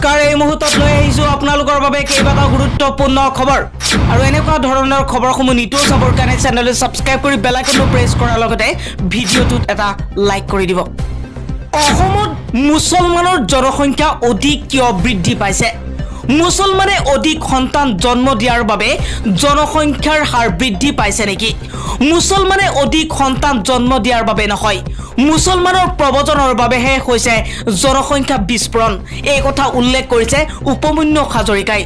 নমস্কাৰ এই মুহূৰ্তত লৈ আহিছো আপোনালোকৰ বাবে কেইবাটাও গুৰুত্বপূৰ্ণ খবৰ আৰু এনেকুৱা ধৰণৰ খবৰসমূহ নিতৌ চাবৰ কাৰণে চেনেলটো সাবস্ক্ৰাইব কৰি বেল আইকনটো প্ৰেছ কৰাৰ লগতে ভিডিঅ'টোত এটা লাইক কৰি দিব। অসমত মুছলমানৰ জনসংখ্যা অধিক কিয় বৃদ্ধি পাইছে? মুছলমানে অধিক সন্তান জন্ম দিয়াৰ বাবে জনসংখ্যাৰ হাৰ বৃদ্ধি পাইছে নেকি? মুছলমানে অধিক সন্তান জন্ম দিয়াৰ বাবে নহয়, মুছলমানৰ প্ৰবচনৰ বাবেহে হৈছে জনসংখ্যা বিস্ফোৰণ। এই কথা উল্লেখ কৰিছে উপমন্যু হাজৰিকাই।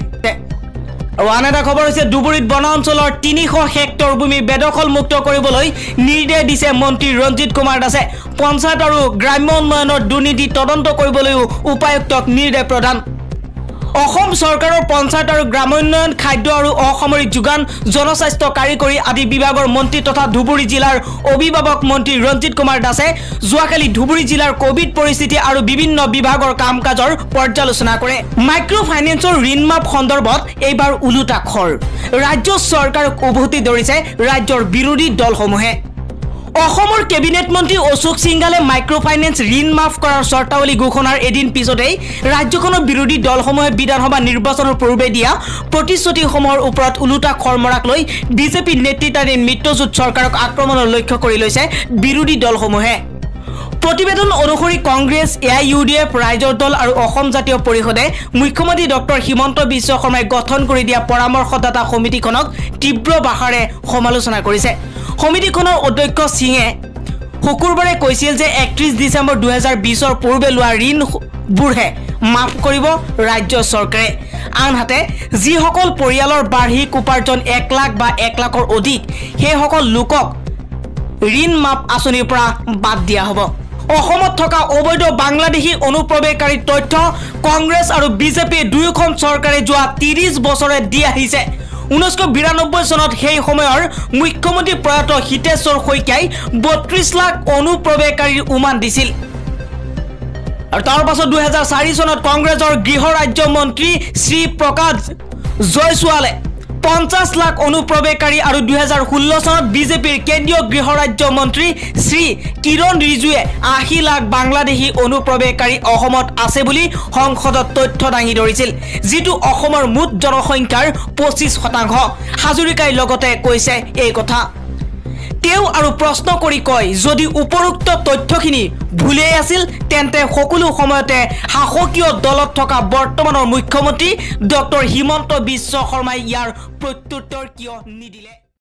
আৰু আন এটা খবৰ হৈছে ধুবুৰীত বনাঞ্চলৰ ৩০০ হেক্টৰ ভূমি বেদখল মুক্ত কৰিবলৈ নিৰ্দেশ দিছে মন্ত্ৰী ৰঞ্জিত কুমাৰ দাসে। পঞ্চায়ত আৰু গ্ৰাম্য উন্নয়নৰ দুৰ্নীতি তদন্ত কৰিবলৈও উপায়ুক্তক নিৰ্দেশ প্ৰদান। অসম চৰকাৰৰ পঞ্চায়ত আৰু গ্ৰামোন্নয়ন, খাদ্য আৰু অসামৰিক যোগান, জনস্বাস্থ্য কাৰিকৰী আদি বিভাগৰ মন্ত্ৰী তথা ধুবুৰী জিলাৰ অভিভাৱক মন্ত্ৰী ৰঞ্জিত কুমাৰ দাসে যোৱাকালি ধুবুৰী জিলাৰ কোভিড পৰিস্থিতি আৰু বিভিন্ন বিভাগৰ কাম কাজৰ পৰ্যালোচনা কৰে। মাইক্ৰ ফাইনেন্সৰ ঋণ মাফ সন্দৰ্ভত এইবাৰ ওলোটা খৰ। ৰাজ্য চৰকাৰক উভতি ধৰিছে ৰাজ্যৰ বিৰোধী দলসমূহে। অসমৰ কেবিনেট মন্ত্ৰী অশোক সিংঘালে মাইক্ৰ ফাইনেন্স ঋণ মাফ কৰাৰ চৰ্তাৱলী ঘোষণাৰ এদিন পিছতেই ৰাজ্যখনৰ বিৰোধী দলসমূহে বিধানসভা নিৰ্বাচনৰ পূৰ্বে দিয়া প্ৰতিশ্ৰুতিসমূহৰ ওপৰত ওলোটা খৰ মৰাক লৈ বিজেপি নেতৃত্বাধীন মিত্ৰজোঁট চৰকাৰক আক্ৰমণৰ লক্ষ্য কৰি লৈছে বিৰোধী দলসমূহে। প্ৰতিবেদন অনুসৰি কংগ্ৰেছ, AIUDF, ৰাইজৰ দল আৰু অসম জাতীয় পৰিষদে মুখ্যমন্ত্ৰী ডক্টৰ হিমন্ত বিশ্ব শৰ্মাই গঠন কৰি দিয়া পৰামৰ্শদাতা সমিতিখনক তীব্ৰ ভাষাৰে সমালোচনা কৰিছে। সমিতিখনৰ অধ্যক্ষ সিঙে শুকুৰবাৰে কৈছিল যে ৩১ ডিচেম্বৰ ২০২০ৰ পূৰ্বে লোৱা ঋণবোৰহে মাফ কৰিব ৰাজ্য চৰকাৰে। আনহাতে যিসকল পৰিয়ালৰ বাৰ্ষিক উপাৰ্জন ১ লাখ বা ১ লাখৰ অধিক সেইসকল লোকক ঋণ মাফ আঁচনিৰ পৰা বাদ দিয়া হ'ব। অসমত থকা অবৈধ বাংলাদেশী অনুপ্ৰৱেশকাৰীৰ তথ্য কংগ্ৰেছ আৰু বিজেপি দুয়োখন চৰকাৰে যোৱা ৩০ বছৰে দি আহিছে। 1992 চনত সেই সময়ৰ মুখ্যমন্ত্ৰী প্ৰয়াত হিতেশ্বৰ শইকীয়াই ৩২ লাখ অনুপ্ৰৱেশকাৰীৰ উমান দিছিল। আৰু তাৰ পাছত 2004 চনত কংগ্ৰেছৰ গৃহ ৰাজ্য মন্ত্ৰী শ্ৰী প্ৰকাশ জয়ছোৱালে 50 লাখ অনুপ্ৰৱেশকাৰী আৰু 2016 চনত বিজেপিৰ কেন্দ্ৰীয় গৃহ ৰাজ্য মন্ত্ৰী শ্ৰী কিৰণ ৰিজুৱে 80 লাখ বাংলাদেশী অনুপ্ৰৱেশকাৰী অসমত আছে বুলি সংসদত তথ্য দাঙি ধৰিছিল, যিটো অসমৰ মুঠ জনসংখ্যাৰ 25%। হাজৰিকাই লগতে কৈছে এই কথা। তেওঁ আৰু প্ৰশ্ন কৰি কয়, যদি উপৰোক্ত তথ্যখিনি ভুলেই আছিল তেন্তে সকলো সময়তে শাসকীয় দলত থকা বৰ্তমানৰ মুখ্যমন্ত্ৰী ডক্টৰ হিমন্ত বিশ্ব শৰ্মাই ইয়াৰ প্ৰত্যুত্তৰ কিয় নিদিলে?